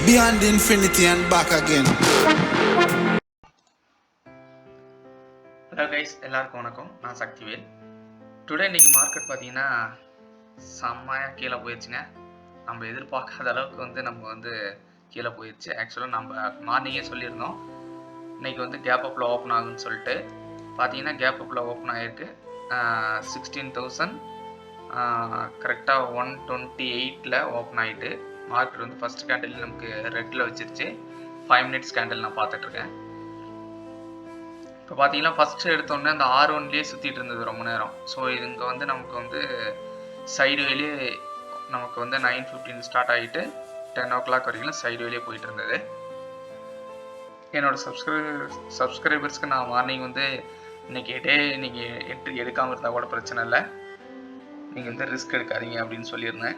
beyond infinity and back again. Hello guys, எல்லாருக்கும் வணக்கம். நான் சக்திவேல். டுடே இன்னைக்கு மார்க்கெட் பார்த்தீங்கன்னா செம்மையாக கீழே போயிடுச்சுங்க. நம்ம எதிர்பார்க்காத அளவுக்கு நம்ம கீழே போயிடுச்சு. ஆக்சுவலாக நம்ம மார்னிங்கே சொல்லியிருந்தோம் இன்னைக்கு கேப் அப்பில் ஓப்பன் ஆகுன்னு சொல்லிட்டு. பார்த்தீங்கன்னா கேப் அப்பில் ஓப்பன் ஆகிருக்கு 16,000 கரெக்டாக 128 ஓப்பன் ஆகிட்டு மார்க்கெட் ஃபஸ்ட் கேண்டில் நமக்கு ரெட்டில் வச்சிருச்சு. 5 மினிட்ஸ் கேண்டில் நான் பார்த்துட்ருக்கேன். இப்போ பார்த்தீங்கன்னா ஃபஸ்ட்டு எடுத்தோடனே அந்த R1லேயே சுற்றிட்டு இருந்தது ரொம்ப நேரம். ஸோ இங்கே நமக்கு சைடு வேலையே நமக்கு 9:15 ஸ்டார்ட் ஆகிட்டு 10 o'clock வரைக்கும் சைடு வேலையே போயிட்டு இருந்தது. என்னோடய சப்ஸ்கிரைபர்ஸ்க்கு நான் மார்னிங் இன்றைக்கி நீங்கள் என்ட்ரி எடுக்காமல் இருந்தால் கூட பிரச்சனை இல்லை, நீங்கள் ரிஸ்க் எடுக்காதீங்க அப்படின்னு சொல்லியிருந்தேன்.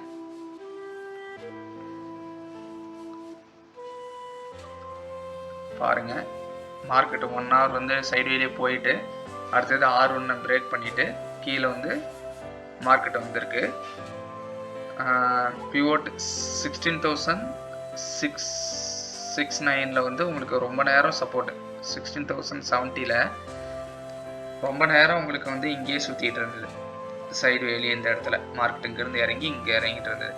பாருங்கள், மார்க்கெட்டு 1 hour சைடு வேலையே போயிட்டு அடுத்தது R1 பிரேக் பண்ணிவிட்டு கீழே மார்க்கெட்டு வந்திருக்கு. பிவோட் 16,669 உங்களுக்கு ரொம்ப நேரம் சப்போர்ட். 16,070 ரொம்ப நேரம் உங்களுக்கு இங்கேயே சுற்றிட்டு இருந்தது சைடு வேலையே. இந்த இடத்துல மார்க்கெட் இங்கேருந்து இறங்கி இங்கே இறங்கிட்டு இருந்தது.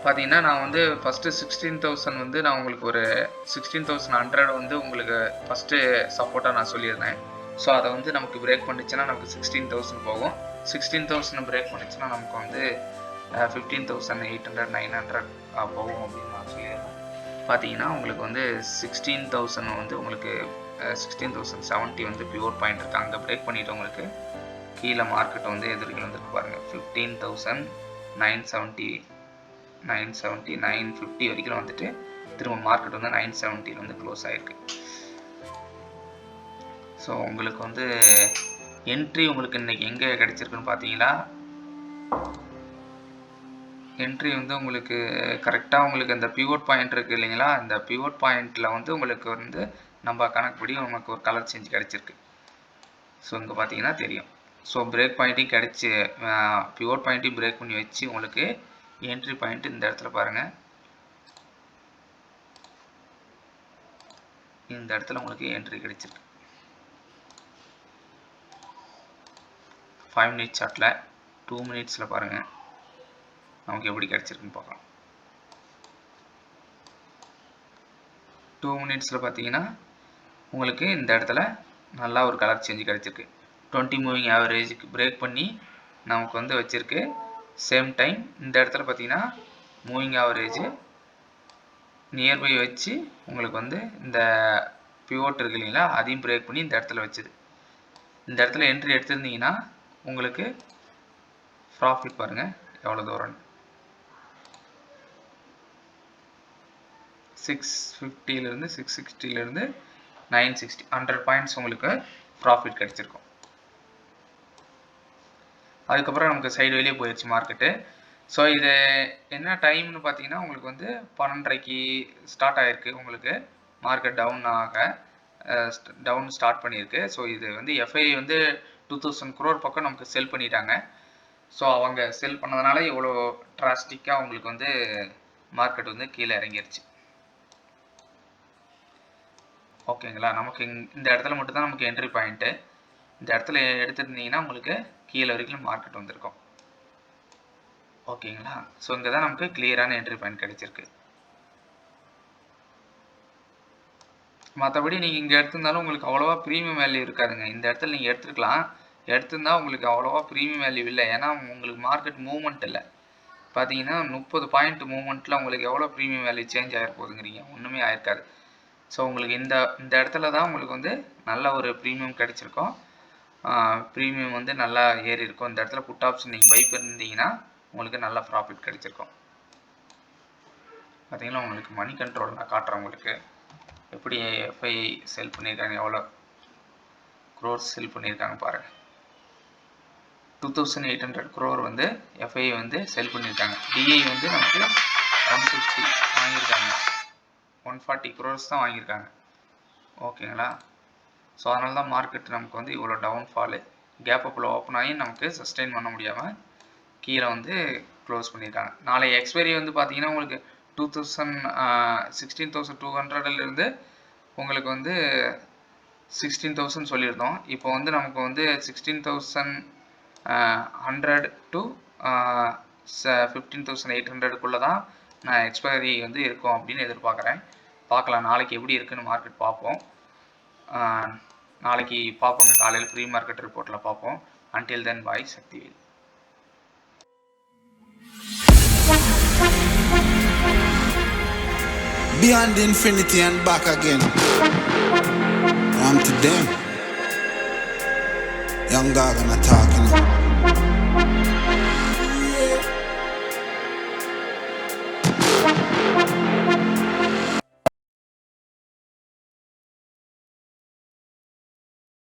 பார்த்தீங்கன்னா நான் ஃபஸ்ட்டு 16,000 நான் உங்களுக்கு ஒரு 16,100 உங்களுக்கு ஃபஸ்ட்டு சப்போர்ட்டாக நான் சொல்லியிருந்தேன். ஸோ அதை நமக்கு பிரேக் பண்ணிச்சுன்னா நமக்கு 16,000 போகும். 16,000 பிரேக் பண்ணிச்சுன்னா நமக்கு 15,800 900 போகும் அப்படின்னு நான் சொல்லியிருந்தேன். பார்த்தீங்கன்னா உங்களுக்கு 16,000 உங்களுக்கு 16,070 பியூர் பாயிண்ட் இருக்குது. அங்கே பிரேக் பண்ணிவிட்டு உங்களுக்கு கீழே மார்க்கெட் எதிர்க்கு வந்துருக்கு பாருங்கள். 15,970 950 வரைக்கும் திரும்ப மார்க்கெட் 970 க்ளோஸ் ஆகிருக்கு. ஸோ உங்களுக்கு என்ட்ரி உங்களுக்கு இன்றைக்கி எங்கே கிடச்சிருக்குன்னு பார்த்தீங்களா, என்ட்ரி உங்களுக்கு கரெக்டாக உங்களுக்கு அந்த பிவோட் பாயிண்ட் இருக்குது இல்லைங்களா, அந்த பிவோட் பாயிண்டில் உங்களுக்கு நம்ம கணக்குப்படி நமக்கு ஒரு கலர் சேஞ்ச் கிடச்சிருக்கு. ஸோ இங்கே பார்த்தீங்கன்னா தெரியும். ஸோ பிரேக் பாயிண்ட்டையும் கிடச்சி பிவோட் பாயிண்ட்டையும் பிரேக் பண்ணி வச்சு உங்களுக்கு என்ட்ரி பாயிண்ட் இந்த இடத்துல பாருங்கள். இந்த இடத்துல உங்களுக்கு என்ட்ரி கிடைச்சிருக்கு 5 மினிட்ஸ் சார்ட்டில். 2 மினிட்ஸில் பாருங்கள் நமக்கு எப்படி கிடச்சிருக்குன்னு பார்க்கலாம். 2 மினிட்ஸில் பார்த்தீங்கன்னா உங்களுக்கு இந்த இடத்துல நல்லா ஒரு கலர் சேஞ்ச் கிடச்சிருக்கு. 20 மூவிங் ஆவரேஜுக்கு பிரேக் பண்ணி நமக்கு வச்சுருக்கு. சேம் டைம் இந்த இடத்துல பார்த்தீங்கன்னா மூவிங் ஆவரேஜ் நியர்பை வச்சு உங்களுக்கு இந்த பிவோட் இருக்கு இல்லைங்களா, அதையும் பிரேக் பண்ணி இந்த இடத்துல வச்சுது. இந்த இடத்துல என்ட்ரி எடுத்திருந்தீங்கன்னா உங்களுக்கு ப்ராஃபிட் பாருங்கள் எவ்வளோ தூரம். 650 660 960 100 பாயிண்ட்ஸ் உங்களுக்கு ப்ராஃபிட் கிடச்சிருக்கும். அதுக்கப்புறம் நமக்கு சைடு வெளியே போயிடுச்சு மார்க்கெட்டு. ஸோ இது என்ன டைம்னு பார்த்தீங்கன்னா உங்களுக்கு 12:30 ஸ்டார்ட் ஆகிருக்கு. உங்களுக்கு மார்க்கெட் டவுன் ஸ்டார்ட் பண்ணியிருக்கு. ஸோ இது எஃப்ஐ 2,000 crore பக்கம் நமக்கு செல் பண்ணிட்டாங்க. ஸோ அவங்க செல் பண்ணதுனால இவ்வளோ ட்ராஸ்டிக்காக உங்களுக்கு மார்க்கெட் கீழே இறங்கிருச்சு. ஓகேங்களா, நமக்கு இந்த இடத்துல மட்டும்தான் நமக்கு என்ட்ரி பாயிண்ட்டு. இந்த இடத்துல எடுத்துருந்தீங்கன்னா உங்களுக்கு கீழே வரைக்கும் மார்க்கெட் வந்திருக்கும். ஓகேங்களா, ஸோ இங்கே தான் நமக்கு கிளியரான என்ட்ரி பாயிண்ட் கிடைச்சிருக்கு. மற்றபடி நீங்கள் இங்கே எடுத்திருந்தாலும் உங்களுக்கு அவ்வளோவா ப்ரீமியம் வேல்யூ இருக்காதுங்க. இந்த இடத்துல நீங்கள் எடுத்திருந்தால் உங்களுக்கு அவ்வளோவா ப்ரீமியம் வேல்யூ இல்லை. ஏன்னா உங்களுக்கு மார்க்கெட் மூவ்மெண்ட் இல்லை. பார்த்தீங்கன்னா 30 பாயிண்ட் மூவ்மெண்ட்டில் உங்களுக்கு எவ்வளோ ப்ரீமியம் வேல்யூ சேஞ்ச் ஆகிருப்போதுங்கிறீங்க, ஒன்றுமே ஆயிருக்காது. ஸோ உங்களுக்கு இந்த இடத்துல தான் உங்களுக்கு நல்ல ஒரு ப்ரீமியம் கிடைச்சிருக்கும். ப்ரீமியம் நல்லா ஏறி இருக்கும். இந்த இடத்துல புட் ஆப்ஷன் நீங்கள் பை பண்ணியிருந்தீங்கன்னா உங்களுக்கு நல்ல ப்ராஃபிட் கிடைச்சிருக்கும். பார்த்தீங்கன்னா உங்களுக்கு மணி கண்ட்ரோல் நான் காட்டுறேன். உங்களுக்கு எப்படி எஃப்ஐ செல் பண்ணியிருக்காங்க, எவ்வளோ க்ரோர்ஸ் செல் பண்ணியிருக்காங்க பாருங்கள். 2,800 crore எஃப்ஐ செல் பண்ணியிருக்காங்க. டிஐ நமக்கு 150 வாங்கியிருக்காங்க. 140 crores தான் வாங்கியிருக்காங்க. ஓகேங்களா, ஸோ அதனால தான் மார்க்கெட் நமக்கு இவ்வளோ டவுன்ஃபாலு. கேப் அப்பில் ஓப்பன் ஆகி நமக்கு சஸ்டெயின் பண்ண முடியாமல் கீழே க்ளோஸ் பண்ணியிருக்காங்க. நாளை எக்ஸ்பைரி பார்த்தீங்கன்னா உங்களுக்கு 16,200 உங்களுக்கு வந்து 16,000 சொல்லியிருந்தோம். இப்போ வந்து நமக்கு வந்து 16,100 to 15,800 தான் நான் எக்ஸ்பைரி வந்து இருக்கும் அப்படின்னு எதிர்பார்க்குறேன். பார்க்கலாம் நாளைக்கு எப்படி இருக்குன்னு மார்க்கெட் பார்ப்போம். நாளைக்கு பார்ப்போங்க, காலையில் ப்ரீ மார்க்கெட் ரிப்போர்ட்டில் பார்ப்போம். Until then bye, Sakthivel. Beyond infinity and back again. On to them. Young Gargana talking.